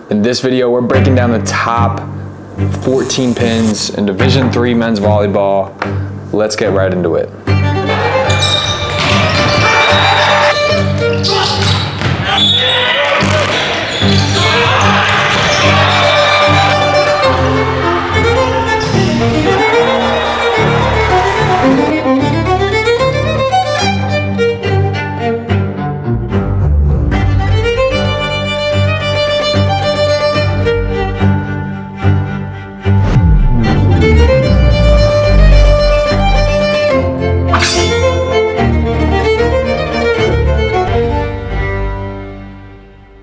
In this video, we're breaking down the top 14 pins in Division III men's volleyball. Let's get right into it.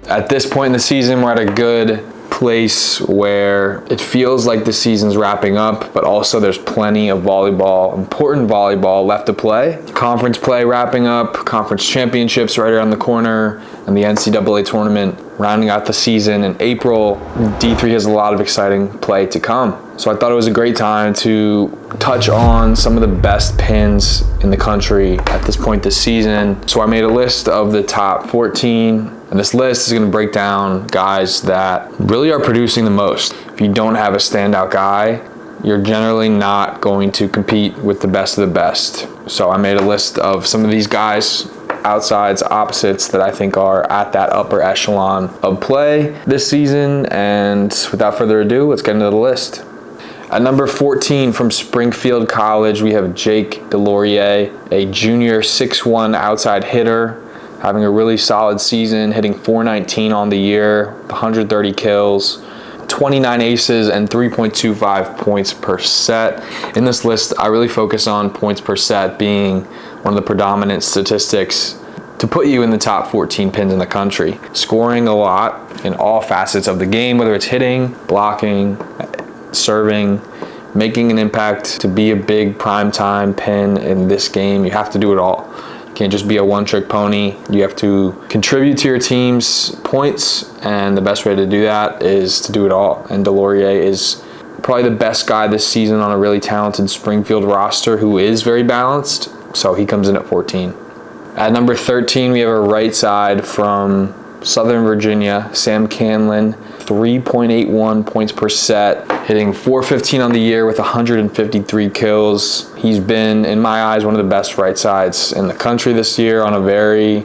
At this point in the season, we're at a good place where it feels like the season's wrapping up, but also there's plenty of volleyball, important volleyball left to play. Conference play wrapping up, conference championships right around the corner, and the NCAA tournament rounding out the season in April. D3 has a lot of exciting play to come. So I thought it was a great time to touch on some of the best pins in the country at this point this season. So I made a list of the top 14, and this list is going to break down guys that really are producing the most. If you don't have a standout guy, you're generally not going to compete with the best of the best. So I made a list of some of these guys, outsides, opposites, that I think are at that upper echelon of play this season. And without further ado, let's get into the list. At number 14 from Springfield College, we have Jake Deslauriers, a junior 6'1" outside hitter, having a really solid season, hitting .419 on the year, 130 kills, 29 aces, and 3.25 points per set. In this list, I really focus on points per set being one of the predominant statistics to put you in the top 14 pins in the country. Scoring a lot in all facets of the game, whether it's hitting, blocking, serving, making an impact. To be a big primetime pin in this game, you have to do it all. You can't just be a one-trick pony. You have to contribute to your team's points, and the best way to do that is to do it all. And Deslauriers is probably the best guy this season on a really talented Springfield roster who is very balanced, so he comes in at 14. At number 13, we have a right side from Southern Virginia, Sam Candland, 3.81 points per set, hitting .415 on the year with 153 kills. He's been, in my eyes, one of the best right sides in the country this year on a very,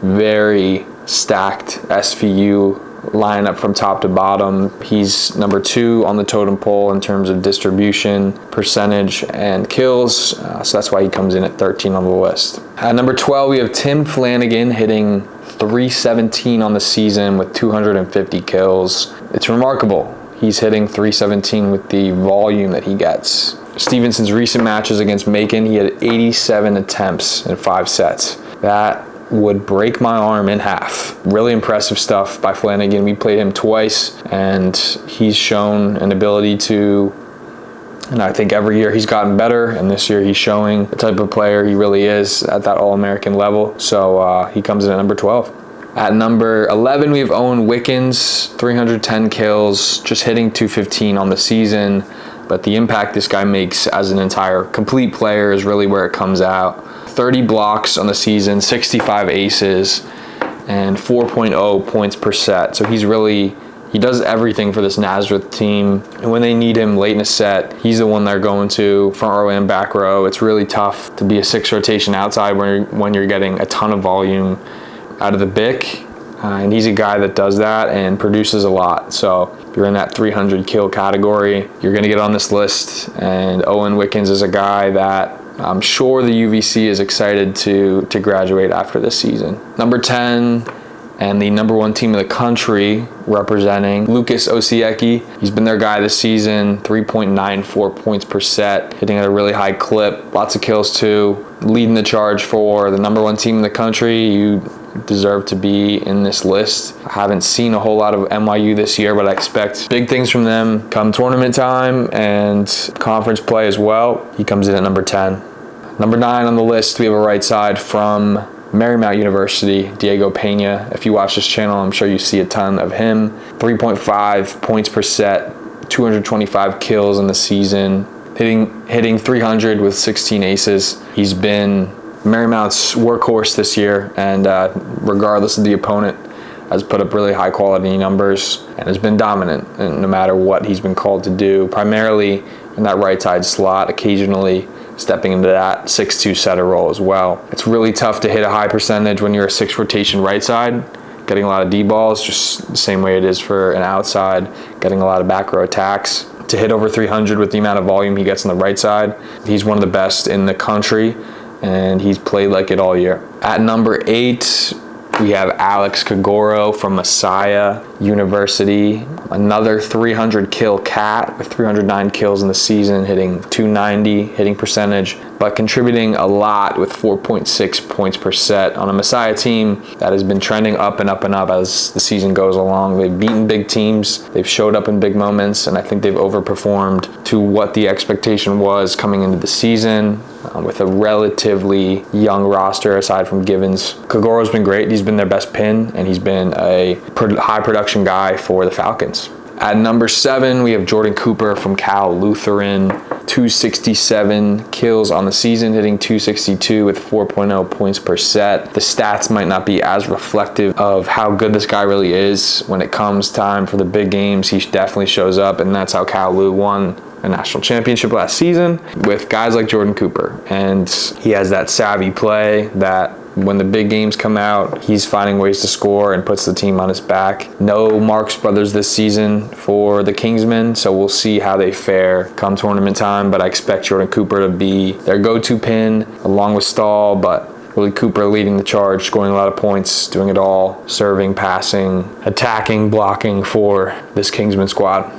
very stacked SVU lineup from top to bottom. He's number 2 on the totem pole in terms of distribution, percentage, and kills, so that's why he comes in at 13 on the list. At number 12, we have Tim Flanagan, hitting .317 on the season with 250 kills. It's remarkable. He's hitting .317 with the volume that he gets. Stevenson's recent matches against Macon, he had 87 attempts in 5 sets. That would break my arm in half. Really impressive stuff by Flanagan. We played him twice, and he's shown an ability to, and I think every year he's gotten better, and this year he's showing the type of player he really is at that All-American level. So he comes in at number 12. At number 11, we have Owen Wickens, 310 kills, just hitting .215 on the season. But the impact this guy makes as an entire complete player is really where it comes out. 30 blocks on the season, 65 aces, and 4.0 points per set. So he does everything for this Nazareth team. And when they need him late in a set, he's the one they're going to, front row and back row. It's really tough to be a 6 rotation outside when you're getting a ton of volume out of the BIC. And he's a guy that does that and produces a lot. So if you're in that 300 kill category, you're going to get on this list. And Owen Wickens is a guy that I'm sure the UVC is excited to graduate after this season. Number 10, and the number 1 team in the country representing Lucas Osieki. He's been their guy this season, 3.94 points per set, hitting at a really high clip, lots of kills too, leading the charge for the number 1 team in the country. You deserve to be in this list. I haven't seen a whole lot of NYU this year, but I expect big things from them come tournament time and conference play as well. He comes in at number 10. Number 9 on the list, we have a right side from Marymount University, Diego Pena. If you watch this channel, I'm sure you see a ton of him. 3.5 points per set, 225 kills in the season, hitting 300 with 16 aces. He's been Marymount's workhorse this year, and regardless of the opponent, has put up really high quality numbers and has been dominant no matter what he's been called to do, primarily in that right side slot, occasionally stepping into that 6-2 setter role as well. It's really tough to hit a high percentage when you're a 6 rotation right side, getting a lot of D balls, just the same way it is for an outside, getting a lot of back row attacks. To hit over 300 with the amount of volume he gets on the right side, he's one of the best in the country, and he's played like it all year. At number 8, we have Alex Kagoro from Messiah University, another 300 kill cat with 309 kills in the season, hitting 290 hitting percentage, but contributing a lot with 4.6 points per set on a Messiah team that has been trending up and up and up as the season goes along. They've beaten big teams, they've showed up in big moments, and I think they've overperformed to what the expectation was coming into the season. With a relatively young roster aside from Givens, Kagoro's been great. He's been their best pin, and he's been a high production guy for the Falcons. At number 7, we have Jordan Cooper from Cal Lutheran, 267 kills on the season, hitting 262 with 4.0 points per set. The stats might not be as reflective of how good this guy really is. When it comes time for the big games, he definitely shows up, and that's how Cal Lu won a national championship last season with guys like Jordan Cooper. And he has that savvy play that when the big games come out, he's finding ways to score and puts the team on his back. No Marks brothers this season for the Kingsmen, so we'll see how they fare come tournament time, but I expect Jordan Cooper to be their go-to pin along with Stahl, but really Cooper leading the charge, scoring a lot of points, doing it all, serving, passing, attacking, blocking for this Kingsman squad.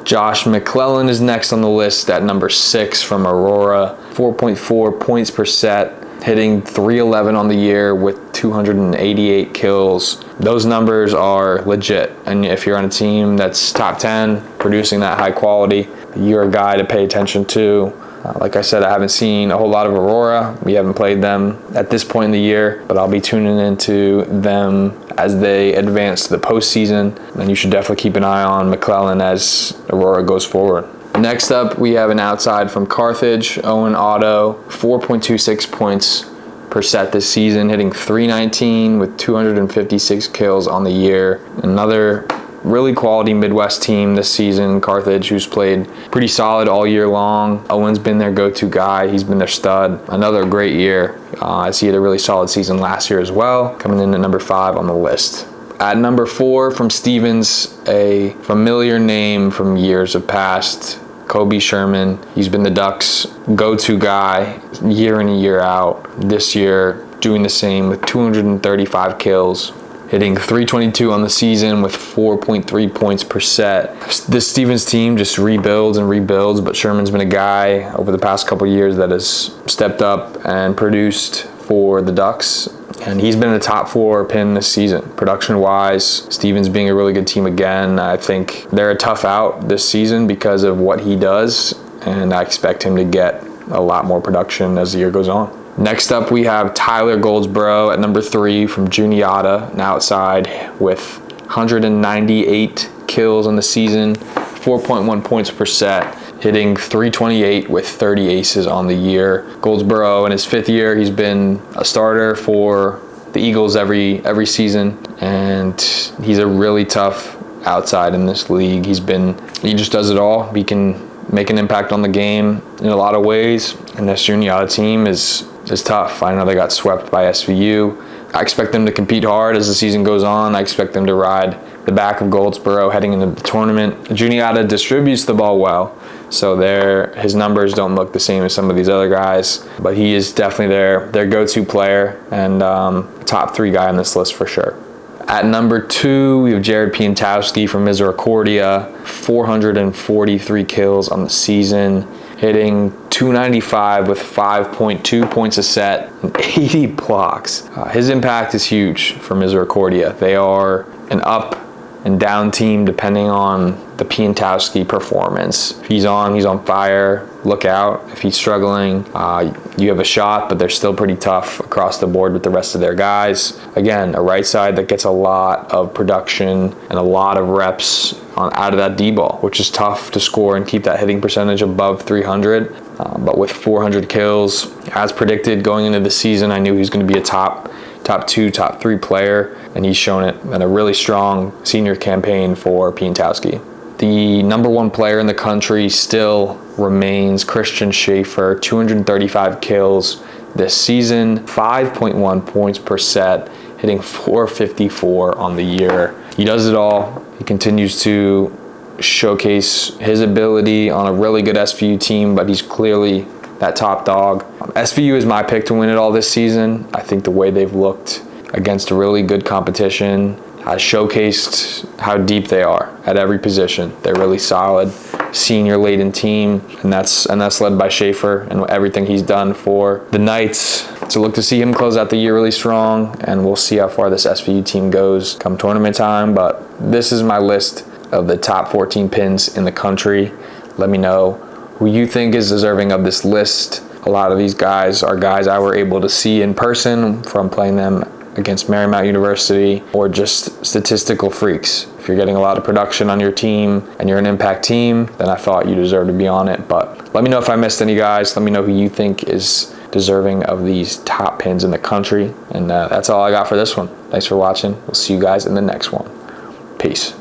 Josh McClellan is next on the list at number 6 from Aurora, 4.4 points per set, hitting 311 on the year with 288 kills. Those numbers are legit, and if you're on a team that's top 10, producing that high quality, you're a guy to pay attention to. Like I said, I haven't seen a whole lot of Aurora. We haven't played them at this point in the year, but I'll be tuning into them as they advance to the postseason, and you should definitely keep an eye on McClellan as Aurora goes forward. Next up, we have an outside from Carthage, Owen Otto, 4.26 points per set this season, hitting 319 with 256 kills on the year. Another really quality Midwest team this season, Carthage, who's played pretty solid all year long. Owen's been their go-to guy. He's been their stud. Another great year, as he had a really solid season last year as well, coming in at number 5 on the list. At number 4 from Stevens, a familiar name from years of past, Kobe Sherman. He's been the Ducks' go-to guy year in and year out. This year, doing the same with 235 kills, hitting 322 on the season with 4.3 points per set. This Stevens team just rebuilds and rebuilds, but Sherman's been a guy over the past couple of years that has stepped up and produced for the Ducks, and he's been in the top 4 pin this season. Production-wise, Stevens being a really good team again. I think they're a tough out this season because of what he does, and I expect him to get a lot more production as the year goes on. Next up, we have Tyler Goldsboro at number 3 from Juniata, an outside with 198 kills on the season, 4.1 points per set, hitting 328 with 30 aces on the year. Goldsboro, in his 5th year, he's been a starter for the Eagles every season, and he's a really tough outside in this league. He just does it all. He can make an impact on the game in a lot of ways, and this Juniata team is tough. I know they got swept by SVU. I expect them to compete hard as the season goes on. I expect them to ride the back of Goldsboro heading into the tournament. Juniata distributes the ball well, so his numbers don't look the same as some of these other guys, but he is definitely their go-to player and top 3 guy on this list for sure. At number 2, we have Jared Piantowski from Misericordia, 443 kills on the season, hitting 295 with 5.2 points a set and 80 blocks. His impact is huge for Misericordia. They are an up and down team depending on the Piantowski performance. If he's on fire, look out. If he's struggling, you have a shot, but they're still pretty tough across the board with the rest of their guys. Again, a right side that gets a lot of production and a lot of reps out of that D-ball, which is tough to score and keep that hitting percentage above 300. But with 400 kills, as predicted going into the season, I knew he was going to be a top top 2, top 3 player, and he's shown it in a really strong senior campaign for Piantowski. The number 1 player in the country still remains Christian Schaefer, 235 kills this season, 5.1 points per set, hitting .454 on the year. He does it all. He continues to showcase his ability on a really good SVU team, but he's clearly that top dog. SVU is my pick to win it all this season. I think the way they've looked against a really good competition has showcased how deep they are at every position. They're really solid, senior-laden team, and that's led by Schaefer and everything he's done for the Knights. So look to see him close out the year really strong, and we'll see how far this SVU team goes come tournament time. But this is my list of the top 14 pins in the country. Let me know who you think is deserving of this list. A lot of these guys are guys I were able to see in person from playing them against Marymount University, or just statistical freaks. If you're getting a lot of production on your team and you're an impact team, then I thought you deserve to be on it. But let me know if I missed any guys. Let me know who you think is deserving of these top pins in the country. And that's all I got for this one. Thanks for watching. We'll see you guys in the next one. Peace.